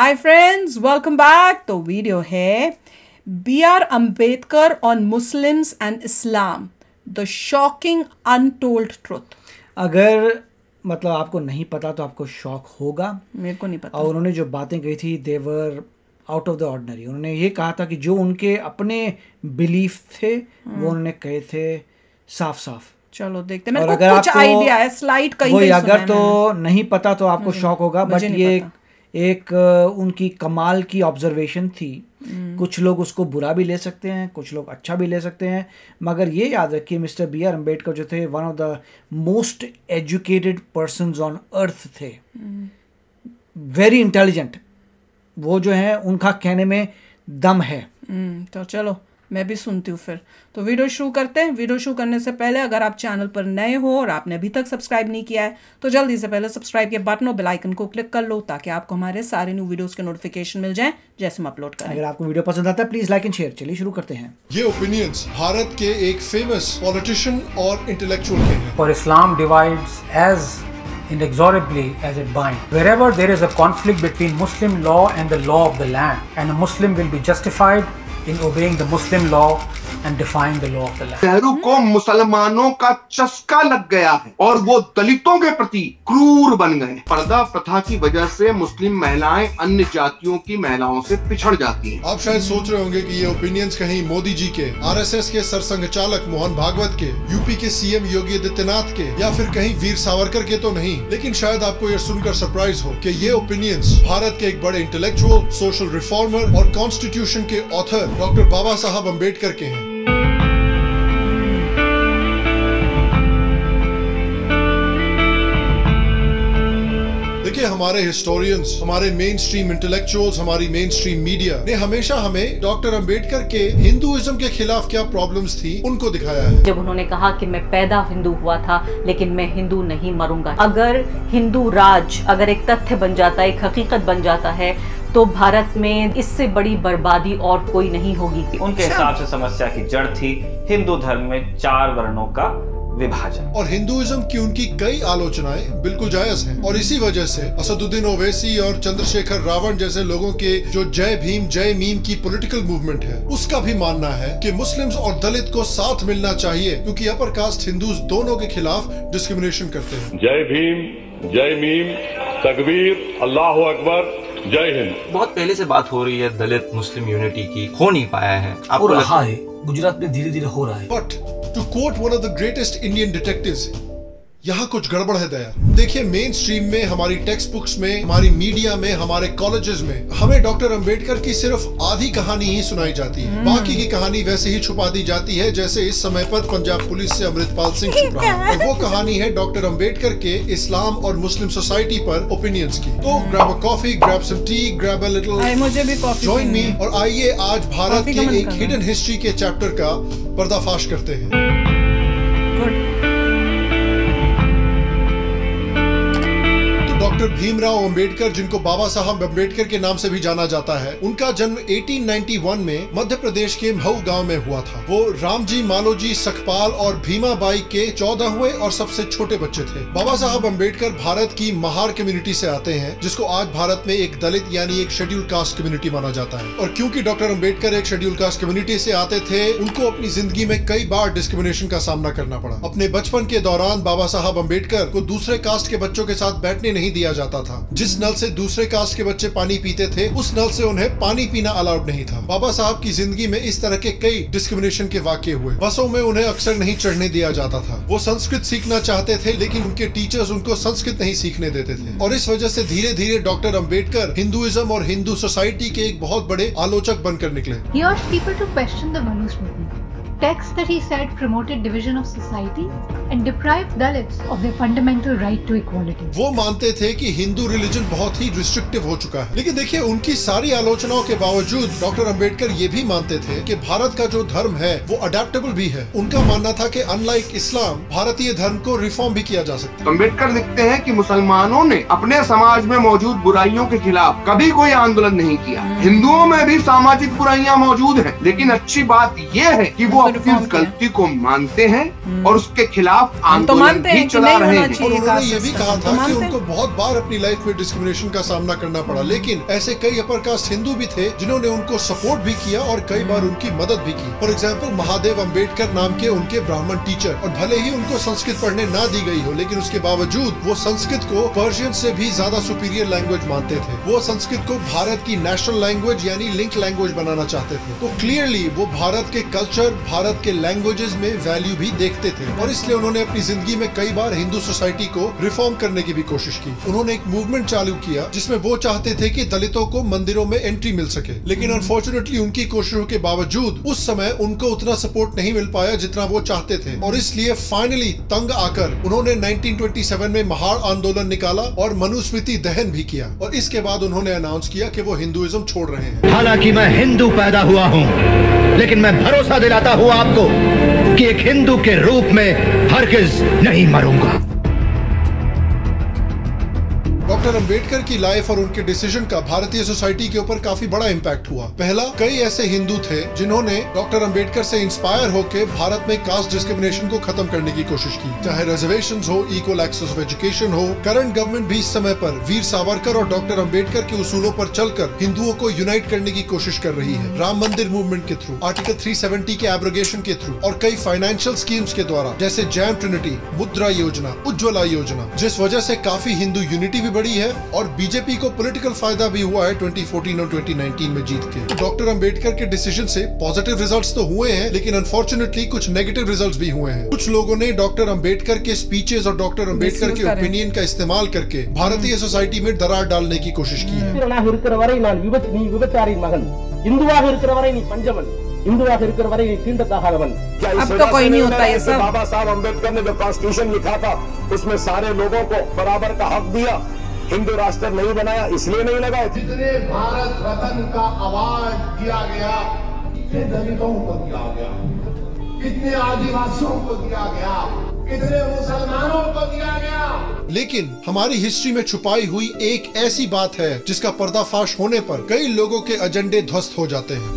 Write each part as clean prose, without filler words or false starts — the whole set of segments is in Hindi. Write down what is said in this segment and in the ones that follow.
Hi friends, welcome back. तो वीडियो है B.R. Ambedkar on Muslims and Islam, the shocking untold truth. अगर मतलब आपको नहीं पता तो आपको शॉक होगा। मेरे को नहीं पता। और उन्होंने जो बातें कही थी देवर आउट ऑफ द ऑर्डिनरी। उन्होंने ये कहा था कि जो उनके अपने बिलीफ थे वो उन्होंने कहे थे साफ साफ। चलो देखते हैं। मेरे को कुछ आइडिया है, स्लाइड कहीं वही कहीं अगर तो नहीं पता तो आपको शॉक होगा, बट ये एक उनकी कमाल की ऑब्जर्वेशन थी। कुछ लोग उसको बुरा भी ले सकते हैं, कुछ लोग अच्छा भी ले सकते हैं, मगर ये याद रखिए मिस्टर B.R. अम्बेडकर जो थे one of the most educated persons on earth थे, वेरी इंटेलिजेंट। वो जो है उनका कहने में दम है। तो चलो मैं भी सुनती हूँ फिर। तो वीडियो शुरू करते हैं। वीडियो शुरू करने से पहले अगर आप चैनल पर नए हो और आपने अभी तक सब्सक्राइब नहीं किया है तो जल्दी से पहले सब्सक्राइब के बटन और बेल आइकन को क्लिक कर लो ताकि आपको हमारे सारे न्यू वीडियोस के नोटिफिकेशन मिल जाएं जैसे हम अपलोड करें। अगर आपको वीडियो पसंद आता है प्लीज लाइक एंड शेयर। चलिए शुरू करते हैं। ये ओपिनियंस भारत के एक फेमस पॉलिटिशियन और इंटेलेक्चुअल के हैं। For Islam divides as inexorably as it binds. Wherever there is a conflict between Muslim law and the law of the land, and a Muslim will be justified in obeying the Muslim law and defying the law of the land. Nehru को मुसलमानों का चस्का लग गया है और वो दलितों के प्रति क्रूर बन गए। पर्दा प्रथा की वजह से मुस्लिम महिलाएं अन्य जातियों की महिलाओं से पिछड़ जाती हैं। आप शायद सोच रहे होंगे कि ये ओपिनियंस कहीं मोदी जी के, RSS के सरसंघ चालक मोहन भागवत के, यूपी के CM योगी आदित्यनाथ के या फिर कहीं वीर सावरकर के तो नहीं, लेकिन शायद आपको ये सुनकर सरप्राइज हो कि ये ओपिनियंस भारत के एक बड़े इंटेलेक्चुअल, सोशल रिफॉर्मर और कॉन्स्टिट्यूशन के ऑथर डॉक्टर बाबा साहब अम्बेडकर के हैं। देखिए, हमारे हिस्टोरियंस, हमारे मेन स्ट्रीम इंटेलेक्चुअल्स, हमारी मेन स्ट्रीम मीडिया ने हमेशा हमें डॉक्टर अंबेडकर के हिंदुइज्म के खिलाफ क्या प्रॉब्लम्स थी उनको दिखाया है। जब उन्होंने कहा कि मैं पैदा हिंदू हुआ था लेकिन मैं हिंदू नहीं मरूंगा। अगर हिंदू राज अगर एक तथ्य बन जाता है, एक हकीकत बन जाता है, तो भारत में इससे बड़ी बर्बादी और कोई नहीं होगी। उनके हिसाब से समस्या की जड़ थी हिंदू धर्म में 4 वर्णों का विभाजन। और हिंदुइज्म की उनकी कई आलोचनाएं बिल्कुल जायज हैं और इसी वजह से असदुद्दीन ओवैसी और चंद्रशेखर रावण जैसे लोगों के जो जय भीम जय मीम की पॉलिटिकल मूवमेंट है उसका भी मानना है कि मुस्लिम्स और दलित को साथ मिलना चाहिए क्योंकि अपर कास्ट हिंदूज दोनों के खिलाफ डिस्क्रिमिनेशन करते हैं। जय भीम जय मीम तकबीर अल्लाह अकबर जय हिंद। बहुत पहले से बात हो रही है दलित मुस्लिम यूनिटी की, हो नहीं पाया है। आपको रहा है गुजरात में धीरे धीरे हो रहा है। But to quote one of the greatest Indian detectives, यहाँ कुछ गड़बड़ है दया। देखिए, मेन स्ट्रीम में, हमारी टेक्स्ट बुक्स में, हमारी मीडिया में, हमारे कॉलेजेस में हमें डॉक्टर अंबेडकर की सिर्फ आधी कहानी ही सुनाई जाती है। बाकी की कहानी वैसे ही छुपा दी जाती है जैसे इस समय पर पंजाब पुलिस से अमृतपाल सिंह छुप रहा है। और वो कहानी है डॉक्टर अंबेडकर के इस्लाम और मुस्लिम सोसाइटी पर ओपिनियंस की। तो grab a coffee, grab some tea, grab a little, मुझे भी कॉफी जॉइन मी और आइए आज भारत के एक हिडन हिस्ट्री के चैप्टर का पर्दाफाश करते हैं। डॉक्टर भीमराव अंबेडकर, जिनको बाबा साहब अंबेडकर के नाम से भी जाना जाता है, उनका जन्म 1891 में मध्य प्रदेश के महू गांव में हुआ था। वो रामजी, मालोजी, सखपाल और भीमाबाई के 14वें और सबसे छोटे बच्चे थे। बाबा साहब अंबेडकर भारत की महार कम्युनिटी से आते हैं, जिसको आज भारत में एक दलित यानी एक शेड्यूल कास्ट कम्युनिटी माना जाता है। और क्योंकि डॉक्टर अंबेडकर एक शेड्यूल कास्ट कम्युनिटी से आते थे, उनको अपनी जिंदगी में कई बार डिस्क्रिमिनेशन का सामना करना पड़ा। अपने बचपन के दौरान बाबा साहब अंबेडकर को दूसरे कास्ट के बच्चों के साथ बैठने नहीं दिया जाता था। जिस नल से दूसरे कास्ट के बच्चे पानी पीते थे उस नल से उन्हें पानी पीना अलाउड नहीं था। बाबा साहब की जिंदगी में इस तरह के कई डिस्क्रिमिनेशन के वाकये हुए। बसों में उन्हें अक्सर नहीं चढ़ने दिया जाता था। वो संस्कृत सीखना चाहते थे लेकिन उनके टीचर्स उनको संस्कृत नहीं सीखने देते थे और इस वजह से धीरे धीरे डॉक्टर अंबेडकर हिंदुइज्म और हिंदू सोसाइटी के एक बहुत बड़े आलोचक बनकर निकले। He urged people to question the Manus movement. Texts that he said promoted division of society and deprived Dalits of their fundamental right to equality. वो मानते थे कि हिंदू रिलीजन बहुत ही रिस्ट्रिक्टिव हो चुका है, लेकिन देखिए उनकी सारी आलोचनाओं के बावजूद डॉक्टर अंबेडकर ये भी मानते थे कि भारत का जो धर्म है वो अडेप्टेबल भी है। उनका मानना था कि अनलाइक इस्लाम, भारतीय धर्म को रिफॉर्म भी किया जा सकता है। अंबेडकर लिखते हैं कि मुसलमानों ने अपने समाज में मौजूद बुराइयों के खिलाफ कभी कोई आंदोलन नहीं किया। हिंदुओं में भी सामाजिक बुराइयां मौजूद हैं, लेकिन अच्छी बात यह है कि वो लोग इस गलती को मानते हैं और उसके खिलाफ आंदोलन भी चला रहे हैं। और उन्होंने ये भी कहा था कि उनको बहुत बार अपनी लाइफ में डिस्क्रिमिनेशन का सामना करना पड़ा, लेकिन ऐसे कई अपर कास्ट हिंदू भी थे जिन्होंने उनको सपोर्ट भी किया और कई बार उनकी मदद भी की। फॉर एग्जाम्पल महादेव अम्बेडकर नाम के उनके ब्राह्मण टीचर, और भले ही उनको संस्कृत पढ़ने ना दी गई हो, लेकिन उसके बावजूद वो संस्कृत को पर्शियन से भी ज्यादा सुपीरियर लैंग्वेज मानते थे। वो संस्कृत को भारत की नेशनल लैंग्वेज यानी लिंक लैंग्वेज बनाना चाहते थे। तो क्लियरली वो भारत के कल्चर, भारत के लैंग्वेजेस में वैल्यू भी देखते थे, और इसलिए उन्होंने अपनी जिंदगी में कई बार हिंदू सोसाइटी को रिफॉर्म करने की भी कोशिश की। उन्होंने एक मूवमेंट चालू किया जिसमें वो चाहते थे कि दलितों को मंदिरों में एंट्री मिल सके, लेकिन अनफॉर्चुनेटली उनकी कोशिशों के बावजूद उस समय उनको उतना सपोर्ट नहीं मिल पाया जितना वो चाहते थे, और इसलिए फाइनली तंग आकर उन्होंने 1927 में महार आंदोलन निकाला और मनुस्मृति दहन भी किया, और इसके बाद उन्होंने अनाउंस किया कि वो हिंदुइज्म छोड़ रहे हैं। हालांकि मैं हिंदू पैदा हुआ हूँ, लेकिन मैं भरोसा दिलाता हूँ आपको कि एक हिंदू के रूप में हरगिज नहीं मरूंगा। डॉक्टर अंबेडकर की लाइफ और उनके डिसीजन का भारतीय सोसाइटी के ऊपर काफी बड़ा इम्पैक्ट हुआ। पहला, कई ऐसे हिंदू थे जिन्होंने डॉक्टर अंबेडकर से इंस्पायर होकर भारत में कास्ट डिस्क्रिमिनेशन को खत्म करने की कोशिश की, चाहे रिजर्वेशंस हो, इक्वल एक्सेस ऑफ एजुकेशन हो। करंट गवर्नमेंट भी इस समय पर वीर सावरकर और डॉक्टर अंबेडकर के उसूलों पर चलकर हिंदुओं को यूनाइट करने की कोशिश कर रही है, राम मंदिर मूवमेंट के थ्रू, आर्टिकल 370 के एब्रोगेशन के थ्रू, और कई फाइनेंशियल स्कीम्स के द्वारा, जैसे जैम ट्रिनिटी, मुद्रा योजना, उज्ज्वला योजना, जिस वजह से काफी हिंदू यूनिटी भी बढ़ी है और बीजेपी को पॉलिटिकल फायदा भी हुआ है 2014 और 2019 में जीत के। डॉक्टर अंबेडकर के डिसीजन से पॉजिटिव रिजल्ट्स तो हुए हैं, लेकिन अनफॉर्चुनेटली कुछ नेगेटिव रिजल्ट्स भी हुए हैं। कुछ लोगों ने डॉक्टर अंबेडकर के स्पीचेस और डॉक्टर अंबेडकर के ओपिनियन का इस्तेमाल करके भारतीय सोसाइटी में दरार डालने की कोशिश की है। अब तो कोई नहीं होता ये सब। बाबा साहब अम्बेडकर ने जो कॉन्स्टिट्यूशन लिखा था उसमें सारे लोगों को बराबर का हक दिया, हिंदू राष्ट्र नहीं बनाया इसलिए नहीं लगा। जितने भारत रत्न का अवार्ड दिया गया, कितने दलितों को दिया गया, कितने आदिवासियों को दिया गया, कितने मुसलमानों को दिया गया। लेकिन हमारी हिस्ट्री में छुपाई हुई एक ऐसी बात है जिसका पर्दाफाश होने पर कई लोगों के एजेंडे ध्वस्त हो जाते हैं।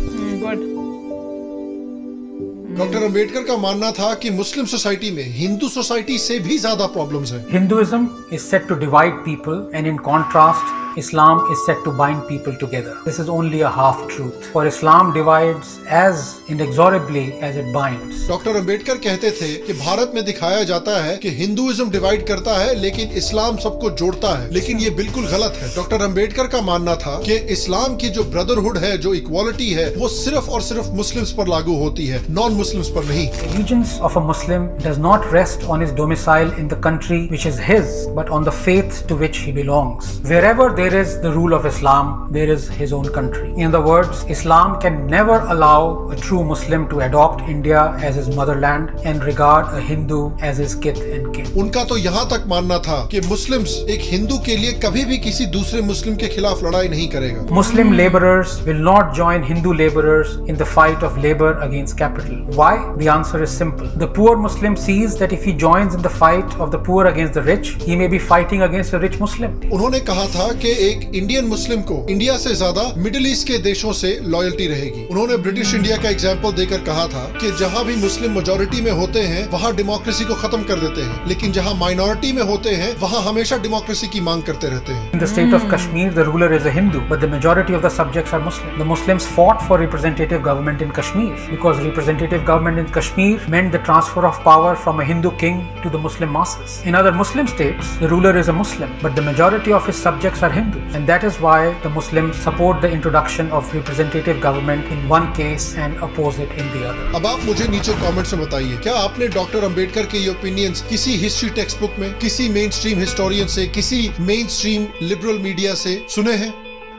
डॉक्टर अंबेडकर का मानना था कि मुस्लिम सोसाइटी में हिंदू सोसाइटी से भी ज्यादा प्रॉब्लम्स हैं। Hinduism is said to divide people, and in contrast, Islam is said to bind people together. This is only a half truth. For Islam divides as inexorably as it binds. Doctor Ambedkar कहते थे कि भारत में दिखाया जाता है कि हिंदुइज्म डिवाइड करता है लेकिन इस्लाम सबको जोड़ता है, लेकिन ये बिल्कुल गलत है। डॉक्टर अंबेडकर का मानना था कि इस्लाम की जो ब्रदरहुड है, जो इक्वालिटी है, वो सिर्फ और सिर्फ मुस्लिम्स पर लागू होती है, नॉन मुस्लिम्स पर नहीं। Allegiance of a Muslim does not rest on his domicile in the country which is his, but on the faith to which he belongs. Wherever there is the rule of Islam, there is his own country. In other words, Islam can never allow a true Muslim to adopt India as his motherland and regard a Hindu as his kith and kin. उनका तो यहाँ तक मानना था कि मुस्लिम्स एक हिंदू के लिए कभी भी किसी दूसरे मुस्लिम के खिलाफ लड़ाई नहीं करेगा। Muslim laborers will not join Hindu laborers in the fight of labor against capital. Why? The answer is simple. The poor Muslim sees that if he joins in the fight of the poor against the rich, he may be fighting against a rich Muslim. उन्होंने कहा था कि एक इंडियन मुस्लिम को इंडिया से ज्यादा मिडिल ईस्ट के देशों से लॉयल्टी रहेगी। उन्होंने ब्रिटिश इंडिया का एग्जाम्पल देकर कहा था कि जहाँ भी मुस्लिम मेजोरिटी में होते हैं वहाँ डेमोक्रेसी को खत्म कर देते हैं, लेकिन जहाँ माइनॉरिटी में होते हैं वहाँ हमेशा डेमोक्रेसी की मांग करते रहते हैं। In the state of Kashmir, the ruler is a Hindu, but the majority of the subjects are Muslim. The Muslims fought for representative government in Kashmir because representative government in Kashmir meant the transfer of power from a Hindu king to the Muslim masses. In other Muslim states, the ruler is a Muslim, but the majority of his subjects are Hindus, and that is why the Muslims support the introduction of representative government in one case and oppose it in the other. अब आप मुझे नीचे कमेंट्स में बताइए, क्या आपने डॉक्टर अंबेडकर के ये ओपिनियंस किसी हिस्ट्री टेक्स्ट बुक में, किसी मेन स्ट्रीम हिस्टोरियन से, किसी मेन स्ट्रीम लिबरल मीडिया से सुने हैं?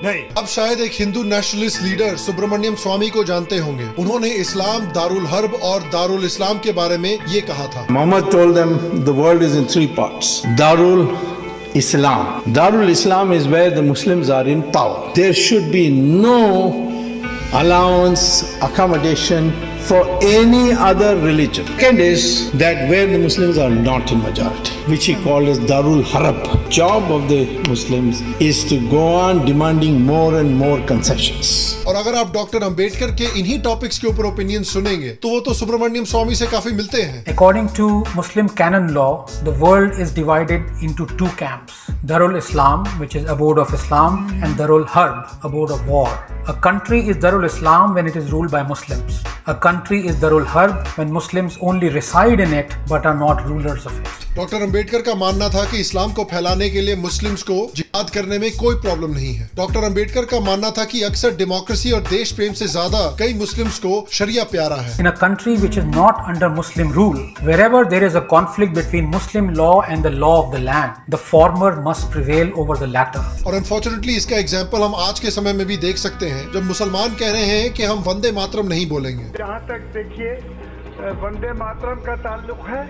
नहीं। अब शायद एक हिंदू नेशनलिस्ट लीडर सुब्रमण्यम स्वामी को जानते होंगे। उन्होंने इस्लाम, दारुल हर्ब और दारुल इस्लाम के बारे में ये कहा था। Muhammad told them the world is in 3 parts. Darul Islam. Darul Islam is where the Muslims are in power. There should be no allowance, accommodation for any other religion. Second is that where the Muslims are not in majority, which he called as Darul Harb. Job of the Muslims is to go on demanding more and more concessions. और अगर आप डॉक्टर अंबेडकर के इन्हीं टॉपिक्स के ऊपर ओपिनियन सुनेंगे तो वो तो सुब्रमण्यम स्वामी से काफी मिलते हैं। According to Muslim canon law, the world is divided into two camps: Darul Islam, which is abode of Islam, and Darul Harb, abode of war. A country is Darul Islam when it is ruled by Muslims. A country is Darul Harb when Muslims only reside in it but are not rulers of it. Doctor Ambedkar का मानना था कि इस्लाम को फैलाने के लिए मुस्लिम्स को जिहाद करने में कोई प्रॉब्लम नहीं है। डॉक्टर अंबेडकर का मानना था कि अक्सर डेमोक्रेसी और देश प्रेम से ज्यादा कई मुस्लिम्स को शरिया प्यारा है। In a country which is not under Muslim rule, wherever there is a conflict between Muslim law and the law of the land, the former must prevail over the latter. और अनफॉर्चुनेटली इसका एग्जाम्पल हम आज के समय में भी देख सकते हैं जब मुसलमान कह रहे हैं कि हम वंदे मातरम नहीं बोलेंगे। जहाँ तक देखिए वंदे मातरम का ताल्लुक है,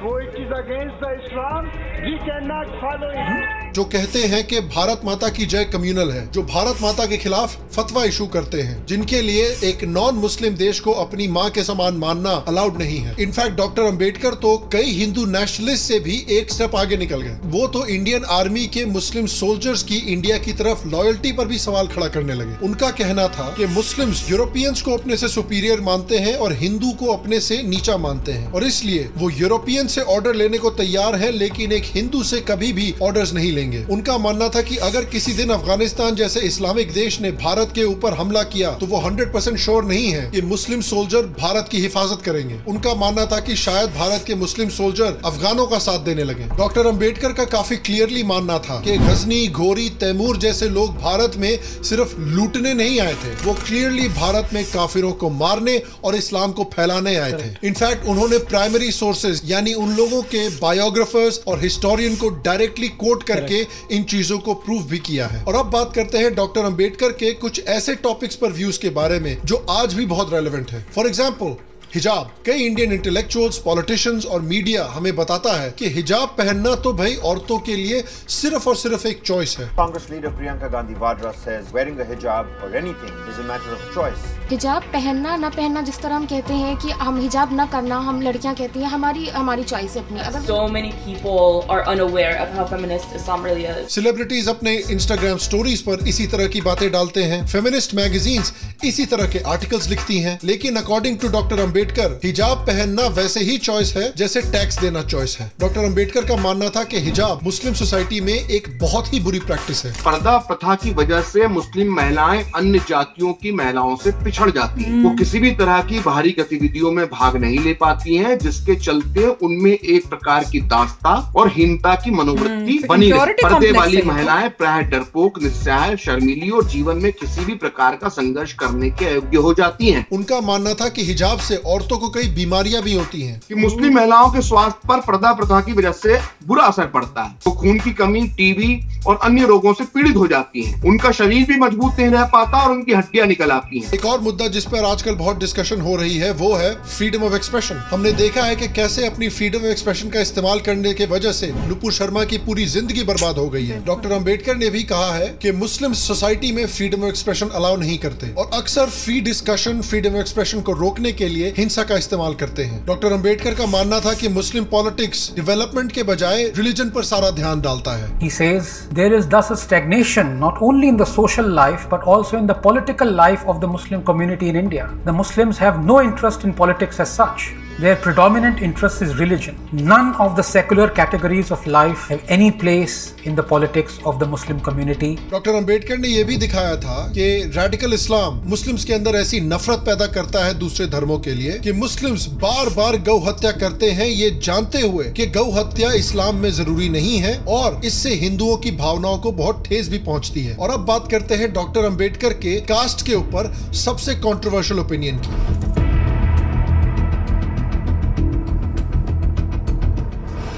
वो it is against the Islam, we can not follow it. जो कहते हैं कि भारत माता की जय कम्युनल है, जो भारत माता के खिलाफ फतवा इशू करते हैं, जिनके लिए एक नॉन मुस्लिम देश को अपनी माँ के समान मानना अलाउड नहीं है। इनफैक्ट डॉक्टर अंबेडकर तो कई हिंदू नेशनलिस्ट से भी एक स्टेप आगे निकल गए। वो तो इंडियन आर्मी के मुस्लिम सोल्जर्स की इंडिया की तरफ लॉयल्टी पर भी सवाल खड़ा करने लगे। उनका कहना था कि मुस्लिम्स यूरोपियंस को अपने से सुपीरियर मानते हैं और हिंदू को अपने से नीचा मानते हैं, और इसलिए वो यूरोपियन से ऑर्डर लेने को तैयार है लेकिन एक हिंदू से कभी भी ऑर्डर्स नहीं लेंगे। उनका मानना था कि अगर किसी दिन अफगानिस्तान जैसे इस्लामिक देश ने भारत के ऊपर हमला किया तो वो 100% श्योर नहीं है कि मुस्लिम सोल्जर भारत की हिफाजत करेंगे। उनका मानना था कि शायद भारत के मुस्लिम सोल्जर अफगानों का साथ देने लगे। डॉक्टर अंबेडकर का काफी क्लियरली मानना था कि गजनी, घोरी, तैमूर जैसे लोग भारत में सिर्फ लूटने नहीं आए थे, वो क्लियरली भारत में काफिरों को मारने और इस्लाम को फैलाने आए थे। इनफैक्ट उन्होंने प्राइमरी सोर्सेज यानी उन लोगों के बायोग्राफर्स और हिस्टोरियन को डायरेक्टली कोट करके इन चीजों को प्रूव भी किया है। और अब बात करते हैं डॉक्टर अंबेडकर के कुछ ऐसे टॉपिक्स पर व्यूज के बारे में जो आज भी बहुत रेलेवेंट है। फॉर एग्जाम्पल हिजाब। कई इंडियन इंटेलेक्चुअल्स, पॉलिटिशियंस और मीडिया हमें बताता है कि हिजाब पहनना तो भाई औरतों के लिए सिर्फ और सिर्फ एक चॉइस है। Congress leader Priyanka Gandhi Vadra says wearing a hijab or anything is a matter of choice. हिजाब पहनना ना पहनना, जिस तरह हम कहते हैं कि हम हिजाब ना करना, हम लड़कियां कहती हैं हमारी चॉइस है अपनी। अगर so many people are unaware of how feminist Islam really is. Celebrities अपने इंस्टाग्राम स्टोरीज पर इसी तरह की बातें डालते हैं, फेमिनिस्ट मैगजीन्स इसी तरह के आर्टिकल्स लिखती हैं, लेकिन अकॉर्डिंग टू डॉक्टर अंबेडकर हिजाब पहनना वैसे ही चॉइस है जैसे टैक्स देना चॉइस है। डॉक्टर अंबेडकर का मानना था कि हिजाब मुस्लिम सोसाइटी में एक बहुत ही बुरी प्रैक्टिस है। पर्दा प्रथा की वजह से मुस्लिम महिलाएं अन्य जातियों की महिलाओं से पिछड़ जाती हैं। वो किसी भी तरह की बाहरी गतिविधियों में भाग नहीं ले पाती हैं, जिसके चलते उनमें एक प्रकार की दास्ता और हीनता की मनोवृत्ति बनी रहती है। पर्दे वाली महिलाएं प्रायः डरपोक, निस्सहाय, शर्मीली और जीवन में किसी भी प्रकार का संघर्ष करने के अयोग्य हो जाती हैं। उनका मानना था कि हिजाब से औरतों को कई बीमारियां भी होती हैं। कि मुस्लिम महिलाओं के स्वास्थ्य पर पर्दा प्रथा की वजह से बुरा असर पड़ता है। तो खून की कमी, टीबी और अन्य रोगों से पीड़ित हो जाती हैं। उनका शरीर भी मजबूत नहीं रह पाता और उनकी हड्डियां निकल आती हैं। एक और मुद्दा जिस पर आजकल बहुत डिस्कशन हो रही है वो है फ्रीडम ऑफ एक्सप्रेशन। हमने देखा है कि कैसे अपनी फ्रीडम ऑफ एक्सप्रेशन का इस्तेमाल करने की वजह से नुपुर शर्मा की पूरी जिंदगी बर्बाद हो गई है। डॉक्टर अंबेडकर ने भी कहा है कि मुस्लिम सोसाइटी में फ्रीडम ऑफ एक्सप्रेशन अलाउ नहीं करते और अक्सर free discussion, freedom of expression को रोकने के लिए हिंसा का इस्तेमाल करते हैं। डॉक्टर अंबेडकर का मानना था कि मुस्लिम पॉलिटिक्स डेवलपमेंट के बजाय रिलीजन पर सारा ध्यान डालता है। He says there is thus a stagnation not only in the social life but also in the political life of the Muslim community in India. The Muslims have no interest in politics as such. Their predominant interest is religion. None of the secular categories of life have any place in the politics of the Muslim community. Doctor Ambedkar ने यह भी दिखाया था कि रेडिकल इस्लाम मुस्लिम्स के अंदर ऐसी नफरत पैदा करता है दूसरे धर्मों के लिए कि मुस्लिम्स बार बार गौ हत्या करते हैं, ये जानते हुए कि गौ हत्या इस्लाम में जरूरी नहीं है और इससे हिंदुओं की भावनाओं को बहुत ठेस भी पहुंचती है। और अब बात करते हैं डॉक्टर अंबेडकर के कास्ट के ऊपर सबसे कंट्रोवर्शियल ओपिनियन की।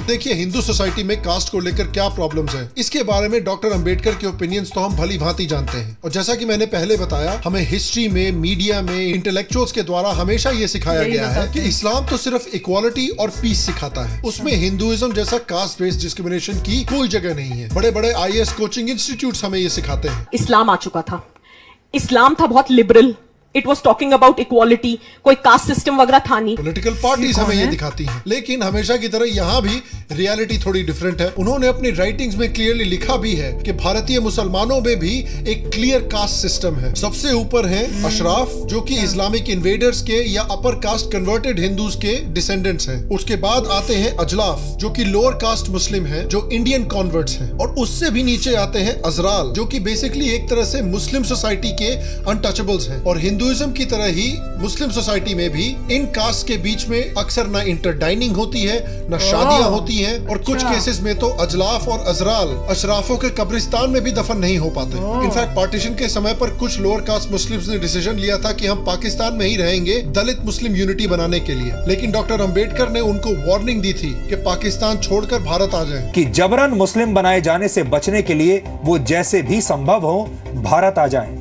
देखिए हिंदू सोसाइटी में कास्ट को लेकर क्या प्रॉब्लम्स हैं, इसके बारे में डॉक्टर अंबेडकर के ओपिनियंस तो हम भली भांति जानते हैं। और जैसा कि मैंने पहले बताया, हमें हिस्ट्री में, मीडिया में, इंटेलेक्चुअल्स के द्वारा हमेशा ये सिखाया गया है कि इस्लाम तो सिर्फ इक्वालिटी और पीस सिखाता है, उसमें हिंदुइज्म जैसा कास्ट बेस्ड डिस्क्रिमिनेशन की कोई जगह नहीं है। बड़े बड़े IAS कोचिंग इंस्टीट्यूट हमें ये सिखाते हैं। इस्लाम आ चुका था, इस्लाम था बहुत liberal, It was talking about equality. कोई कास्ट सिस्टम वगैरह था नहीं. पॉलिटिकल पार्टीज हमें ये दिखाती हैं, लेकिन हमेशा की तरह यहाँ भी रियलिटी थोड़ी डिफरेंट है। उन्होंने अपनी राइटिंग्स में क्लियरली लिखा भी है कि भारतीय मुसलमानों में भी एक क्लियर कास्ट सिस्टम है। सबसे ऊपर है अशराफ, जो कि इस्लामिक इन्वेडर्स के या अपर कास्ट कन्वर्टेड हिंदूज के डिसेंडेंट्स हैं। उसके बाद आते हैं अजलाफ, जो कि लोअर कास्ट मुस्लिम है, जो इंडियन कॉन्वर्ट्स हैं। और उससे भी नीचे आते हैं अजराल, जो कि बेसिकली एक तरह से मुस्लिम सोसाइटी के अनटचेबल्स हैं। और हिंदुइज्म की तरह ही मुस्लिम सोसाइटी में भी इन कास्ट के बीच में अक्सर ना इंटरडाइनिंग होती है, ना शादियां होती हैं, और कुछ केसेस में तो अजलाफ और अजराल अशराफों के कब्रिस्तान में भी दफन नहीं हो पाते। इनफैक्ट पार्टीशन के समय पर कुछ लोअर कास्ट मुस्लिम्स ने डिसीजन लिया था कि हम पाकिस्तान में ही रहेंगे दलित मुस्लिम यूनिटी बनाने के लिए, लेकिन डॉक्टर अंबेडकर ने उनको वार्निंग दी थी कि पाकिस्तान छोड़कर भारत आ जाए, कि जबरन मुस्लिम बनाए जाने से बचने के लिए वो जैसे भी संभव हो भारत आ जाएं।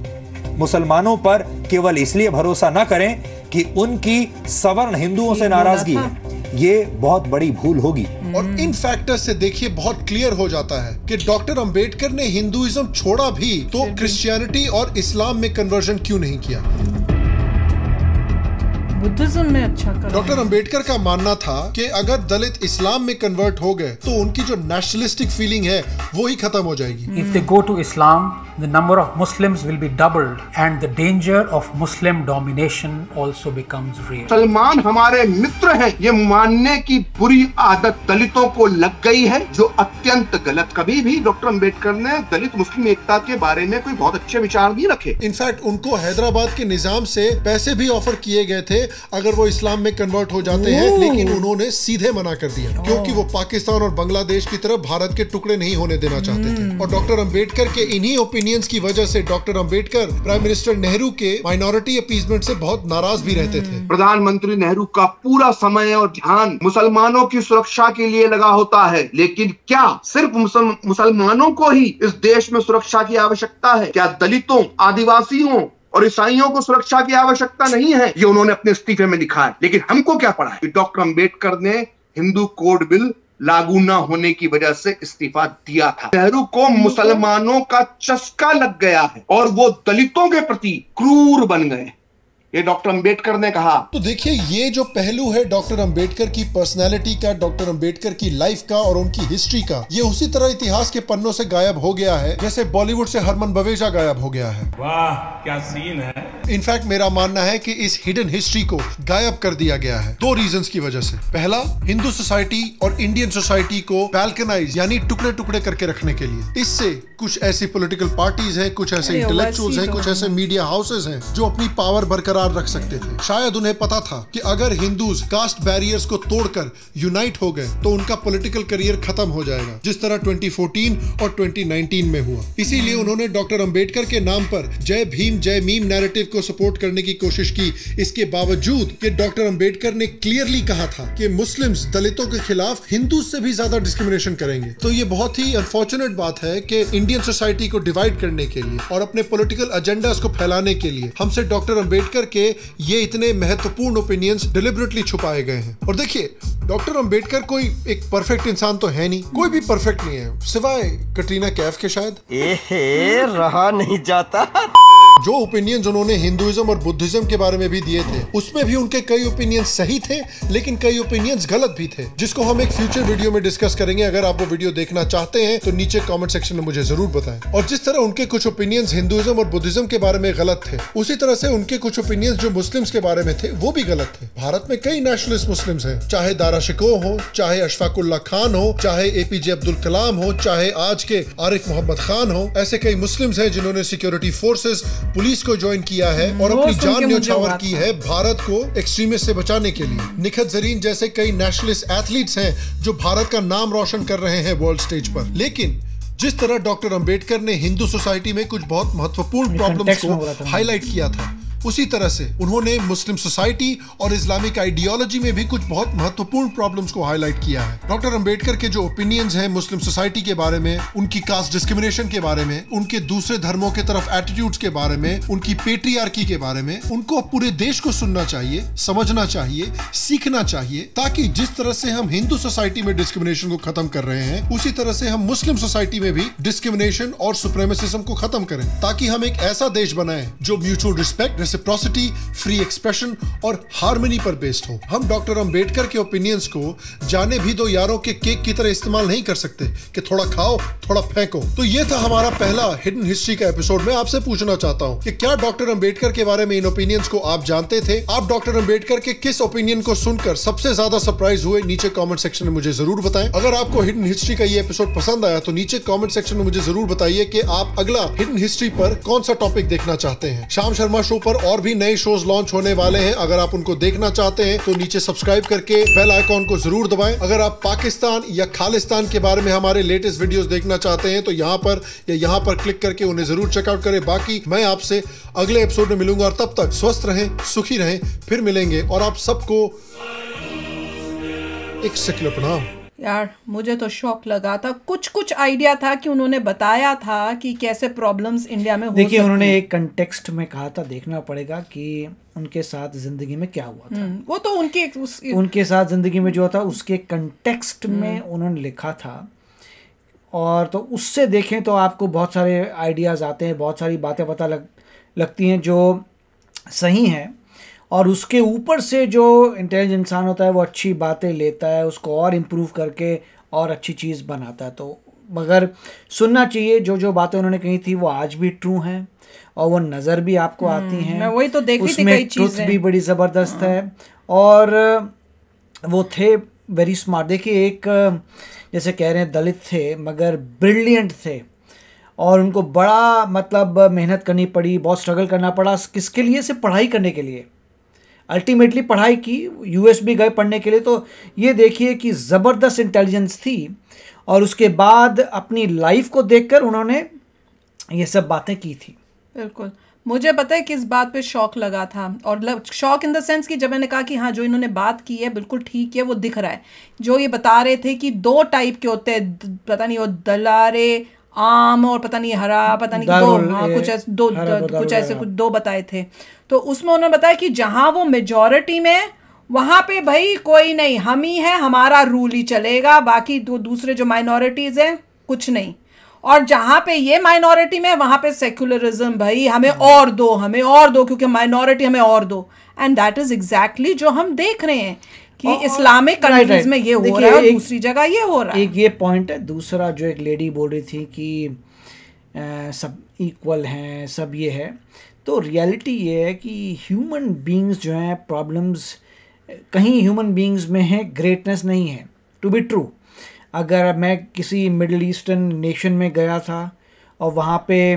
मुसलमानों पर केवल इसलिए भरोसा न करें कि उनकी सवर्ण हिंदुओं से नाराजगी है, ये बहुत बड़ी भूल होगी। और इन फैक्टर्स से देखिए बहुत क्लियर हो जाता है कि डॉक्टर अंबेडकर ने हिंदुइज्म छोड़ा भी तो क्रिश्चियनिटी और इस्लाम में कन्वर्जन क्यों नहीं किया। बुद्धिज्म में अच्छा करा। डॉक्टर अंबेडकर का मानना था कि अगर दलित इस्लाम में कन्वर्ट हो गए तो उनकी जो नेशनलिस्टिक फीलिंग है वो ही खत्म हो जाएगी। If they go to Islam, the number of Muslims will be doubled and the danger of Muslim domination also becomes real. मुसलमान हमारे मित्र हैं, ये मानने की बुरी आदत दलितों को लग गई है, जो अत्यंत गलत। कभी भी डॉक्टर अंबेडकर ने दलित मुस्लिम एकता के बारे में कोई बहुत अच्छे विचार नहीं रखे। इनफैक्ट उनको हैदराबाद के निजाम से पैसे भी ऑफर किए गए थे अगर वो इस्लाम में कन्वर्ट हो जाते हैं, लेकिन उन्होंने सीधे मना कर दिया, क्योंकि वो पाकिस्तान और बांग्लादेश की तरह भारत के टुकड़े नहीं होने देना चाहते थे। और डॉक्टर अंबेडकर के इन्हीं ओपिनियंस की वजह से doctor Ambedkar prime minister Nehru के माइनॉरिटी अपीसमेंट से बहुत नाराज भी रहते थे। प्रधानमंत्री नेहरू का पूरा समय और ध्यान मुसलमानों की सुरक्षा के लिए लगा होता है, लेकिन क्या सिर्फ मुसलमानों को ही इस देश में सुरक्षा की आवश्यकता है? क्या दलितों, आदिवासियों और ईसाइयों को सुरक्षा की आवश्यकता नहीं है? ये उन्होंने अपने इस्तीफे में लिखा है। लेकिन हमको क्या पड़ा है कि डॉक्टर अंबेडकर ने हिंदू कोड बिल लागू न होने की वजह से इस्तीफा दिया था। नेहरू को मुसलमानों का चस्का लग गया है और वो दलितों के प्रति क्रूर बन गए, ये डॉक्टर अंबेडकर ने कहा। तो देखिए ये जो पहलू है डॉक्टर अंबेडकर की पर्सनालिटी का, डॉक्टर अंबेडकर की लाइफ का और उनकी हिस्ट्री का, ये उसी तरह इतिहास के पन्नों से गायब हो गया है जैसे बॉलीवुड से हरमन बवेजा गायब हो गया है। वाह क्या सीन है। इनफैक्ट मेरा मानना है कि इस हिडन हिस्ट्री को गायब कर दिया गया है दो रीजंस की वजह से। पहला, हिंदू सोसाइटी और इंडियन सोसाइटी को बैल्कनाइज यानी टुकड़े टुकड़े करके रखने के लिए। इससे कुछ ऐसी पॉलिटिकल पार्टीज हैं, कुछ ऐसे इंटेलेक्चुअल्स हैं, कुछ ऐसे मीडिया हाउसेज हैं जो अपनी पावर बरकरार रख सकते थे। शायद उन्हें पता था कि अगर हिंदूज कास्ट बैरियर्स को तोड़कर यूनाइट हो गए तो उनका पॉलिटिकल करियर खत्म हो जाएगा, जिस तरह 2014 और 2019 में हुआ। इसीलिए उन्होंने डॉक्टर अंबेडकर के नाम पर जय भीम जय मीम नैरेटिव को सपोर्ट करने की कोशिश की। इसके बावजूद कि डॉक्टर अंबेडकर ने क्लियरली कहा था कि मुस्लिम्स दलितों के खिलाफ हिंदू से भी ज्यादा डिस्क्रिमिनेशन करेंगे। तो ये बहुत ही अनफॉर्चुनेट बात है कि इंडियन सोसाइटी को डिवाइड करने के लिए और अपने पॉलिटिकल एजेंडास को फैलाने के लिए हमसे डॉक्टर अंबेडकर के ये इतने महत्वपूर्ण ओपिनियंस डिलिबरेटली छुपाए गए हैं। और देखिए डॉक्टर अंबेडकर कोई एक परफेक्ट इंसान तो है नहीं, कोई भी परफेक्ट नहीं है सिवाय कटरीना कैफ के शायद। रहा नहीं जाता। जो ओपिनियंस उन्होंने हिंदुइज्म और बुद्धिज्म के बारे में भी दिए थे उसमें भी उनके कई ओपिनियंस सही थे, लेकिन कई ओपिनियंस गलत भी थे, जिसको हम एक फ्यूचर वीडियो में डिस्कस करेंगे। अगर आप वो वीडियो देखना चाहते हैं तो नीचे कमेंट सेक्शन में मुझे जरूर बताएं। और जिस तरह उनके कुछ ओपिनियंस हिंदुइज्म और बुद्धिज्म के बारे में गलत थे, उसी तरह से उनके कुछ ओपिनियंस जो मुस्लिम्स के बारे में थे वो भी गलत थे। भारत में कई नेशनलिस्ट मुस्लिम्स हैं, चाहे दारा शिकोह हो, चाहे अशफाक उल्लाह खान हो, चाहे एपीजे अब्दुल कलाम हो, चाहे आज के आरिफ मोहम्मद खान हो। ऐसे कई मुस्लिम्स हैं जिन्होंने सिक्योरिटी फोर्सेस, पुलिस को ज्वाइन किया है और अपनी जान न्यौछावर की है भारत को एक्सट्रीमिस्ट से बचाने के लिए। निखत जरीन जैसे कई नेशनलिस्ट एथलीट्स हैं जो भारत का नाम रोशन कर रहे हैं वर्ल्ड स्टेज पर। लेकिन जिस तरह डॉक्टर अंबेडकर ने हिंदू सोसाइटी में कुछ बहुत महत्वपूर्ण प्रॉब्लम्स को हाईलाइट किया था, उसी तरह से उन्होंने मुस्लिम सोसाइटी और इस्लामिक आइडियोलॉजी में भी कुछ बहुत महत्वपूर्ण प्रॉब्लम्स को हाईलाइट किया है। डॉक्टर अंबेडकर के जो ओपिनियंस हैं मुस्लिम सोसाइटी के बारे में, उनकी कास्ट डिस्क्रिमिनेशन के बारे में, उनके दूसरे धर्मों के तरफ एटीट्यूड्स के बारे में, उनकी पेट्रियार्की के बारे में, उनको पूरे देश को सुनना चाहिए, समझना चाहिए, सीखना चाहिए, ताकि जिस तरह से हम हिंदू सोसाइटी में डिस्क्रिमिनेशन को खत्म कर रहे हैं उसी तरह से हम मुस्लिम सोसाइटी में भी डिस्क्रिमिनेशन और सुप्रीमेसिज्म को खत्म करें, ताकि हम एक ऐसा देश बनाएं जो mutual respect, reciprocity, free expression और हार्मनी पर बेस्ड हो। हम डॉक्टर अंबेडकर के ओपिनियंस को जाने भी दो यारों के केक की तरह इस्तेमाल नहीं कर सकते कि थोड़ा खाओ थोड़ा फेंको। तो ये था हमारा पहला हिडन हिस्ट्री का एपिसोड। मैं आपसे पूछना चाहता हूँ कि क्या डॉक्टर अंबेडकर के बारे में इन ओपिनियंस को आप जानते थे? आप डॉक्टर अंबेडकर के किस ओपिनियन को सुनकर सबसे ज्यादा सरप्राइज हुए? नीचे कमेंट सेक्शन में मुझे जरूर बताएं। अगर आपको हिडन हिस्ट्री का ये एपिसोड पसंद आया तो नीचे कमेंट सेक्शन में मुझे जरूर बताइए कि आप अगला हिडन हिस्ट्री पर कौन सा टॉपिक देखना चाहते हैं। शाम शर्मा शो पर और भी नए शोज लॉन्च होने वाले हैं। अगर आप उनको देखना चाहते हैं तो नीचे सब्सक्राइब करके बेल आइकॉन को जरूर दबाएं। अगर आप पाकिस्तान या खालिस्तान के बारे में हमारे लेटेस्ट वीडियोस देखना चाहते हैं तो यहाँ पर या यहाँ पर क्लिक करके उन्हें जरूर चेकआउट करें। बाकी मैं आपसे अगले एपिसोड में मिलूंगा और तब तक स्वस्थ रहें, सुखी रहें। फिर मिलेंगे और आप सबको एक सेक्युलर प्रणाम। यार मुझे तो शौक लगा था, कुछ आइडिया था कि उन्होंने बताया था कि कैसे प्रॉब्लम्स इंडिया में हो देखिए उन्होंने एक कंटेक्स्ट में कहा था, देखना पड़ेगा कि उनके साथ जिंदगी में क्या हुआ था। वो तो उनके साथ जिंदगी में जो था उसके कंटेक्स्ट में उन्होंने लिखा था। और तो उससे देखें तो आपको बहुत सारे आइडियाज़ आते हैं, बहुत सारी बातें पता लगती हैं जो सही हैं। और उसके ऊपर से जो इंटेलिजेंट इंसान होता है वो अच्छी बातें लेता है, उसको और इम्प्रूव करके और अच्छी चीज़ बनाता है। तो मगर सुनना चाहिए, जो बातें उन्होंने कही थी वो आज भी ट्रू हैं और वो नज़र भी आपको आती हैं। मैं वही तो देख रही थी, कई चीज़ें ट्रुथ भी बड़ी ज़बरदस्त है और वो थे वेरी स्मार्ट। देखिए एक जैसे कह रहे हैं दलित थे मगर ब्रिलियंट थे और उनको बड़ा मतलब मेहनत करनी पड़ी, बहुत स्ट्रगल करना पड़ा। किसके लिए? सिर्फ पढ़ाई करने के लिए। अल्टीमेटली पढ़ाई की, यूएस भी गए पढ़ने के लिए। तो ये देखिए कि ज़बरदस्त इंटेलिजेंस थी और उसके बाद अपनी लाइफ को देखकर उन्होंने ये सब बातें की थी। बिल्कुल। मुझे पता है किस बात पे शौक लगा था, और शौक इन द सेंस कि जब मैंने कहा कि हाँ जो इन्होंने बात की है बिल्कुल ठीक है, वो दिख रहा है। जो ये बता रहे थे कि 2 टाइप के होते हैं, पता नहीं वो दलारे आम और पता नहीं हरा, पता नहीं दो, हाँ कुछ ऐसे कुछ 2 बताए थे। तो उसमें उन्होंने बताया कि जहाँ वो मेजॉरिटी में वहाँ पे भाई कोई नहीं, हम ही है, हमारा रूल ही चलेगा, बाकी दूसरे जो माइनॉरिटीज़ हैं कुछ नहीं। और जहाँ पे ये माइनॉरिटी में वहाँ पे सेक्युलरिज्म, भाई हमें और दो क्योंकि माइनॉरिटी हमें और दो। एंड दैट इज एग्जैक्टली जो हम देख रहे हैं कि इस्लामिक कंट्रीज में ये हो रहा है और दूसरी जगह ये हो रहा है। एक ये पॉइंट है। दूसरा जो एक लेडी बोल रही थी कि सब इक्वल हैं, सब ये है, तो रियलिटी ये है कि ह्यूमन बीइंग्स जो हैं, प्रॉब्लम्स कहीं ह्यूमन बीइंग्स में है, ग्रेटनेस नहीं है। टू बी ट्रू, अगर मैं किसी मिडल ईस्टर्न नेशन में गया था और वहाँ पे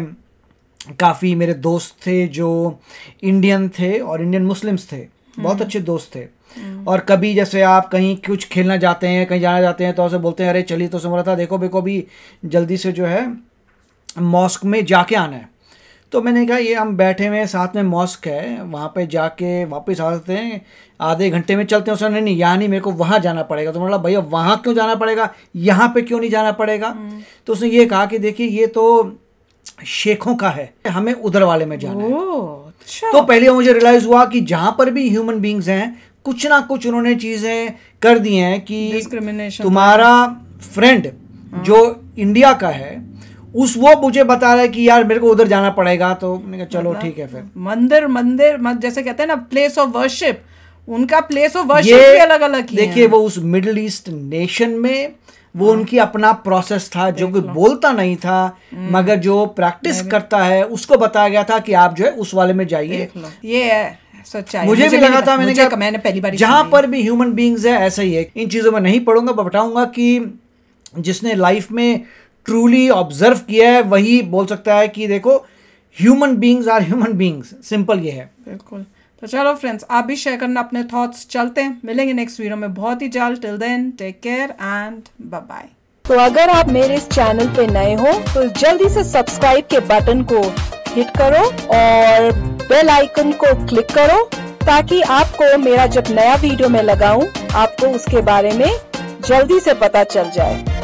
काफ़ी मेरे दोस्त थे जो इंडियन थे और इंडियन मुस्लिम्स थे, बहुत अच्छे दोस्त थे। और कभी जैसे आप कहीं कुछ खेलना जाते हैं, कहीं जाना जाते हैं तो उसे बोलते हैं अरे चलिए, तो समझ रहा था देखो भी जल्दी से जो है मॉस्क में जाके आना है। तो मैंने कहा ये हम बैठे हुए साथ में मॉस्क है, वहाँ पे जाके वापस आ सकते हैं, आधे घंटे में चलते हैं। उसने नहीं, यहाँ नहीं, मेरे को वहाँ जाना पड़ेगा। तो मतलब भैया वहाँ क्यों जाना पड़ेगा, यहाँ पे क्यों नहीं जाना पड़ेगा? तो उसने ये कहा कि देखिए ये तो शेखों का है, हमें उधर वाले में जाना है। अच्छा। तो पहले मुझे रियलाइज़ हुआ कि जहाँ पर भी ह्यूमन बींग्स हैं कुछ ना कुछ उन्होंने चीज़ें कर दी हैं कि तुम्हारा फ्रेंड जो इंडिया का है वो मुझे बता रहा है कि यार मेरे को उधर जाना पड़ेगा। तो मैंने कहा चलो ठीक है। फिर मंदिर जैसे कहते हैं ना प्लेस ऑफ वर्शिप, उनका प्लेस ऑफ वर्शिप भी अलग अलग ही देखिए वो उस मिडिल ईस्ट नेशन में वो उनकी अपना प्रोसेस था, जो कोई बोलता नहीं था मगर जो प्रैक्टिस करता है उसको बताया गया था कि आप जो है उस वाले में जाइए। ये है सच्चाई। मुझे भी लगा था, मैंने पहली बार जहां पर भी ह्यूमन बीइंग्स है ऐसा ही है। इन चीज़ों में नहीं पढ़ूंगा, बताऊंगा कि जिसने लाइफ में ट्रूली ऑब्जर्व किया है वही बोल सकता है कि देखो human beings are human beings, simple ये है। बिल्कुल। तो चलो फ्रेंड्स, आप भी शेयर करना अपने थॉट्स। चलते हैं, मिलेंगे नेक्स्ट वीडियो में बहुत ही जल्द। Till then take care and bye bye. तो अगर आप मेरे इस चैनल पे नए हो तो जल्दी से सब्सक्राइब के बटन को हिट करो और बेल आइकन को क्लिक करो ताकि आपको मेरा जब नया वीडियो मैं लगाऊं आपको उसके बारे में जल्दी से पता चल जाए।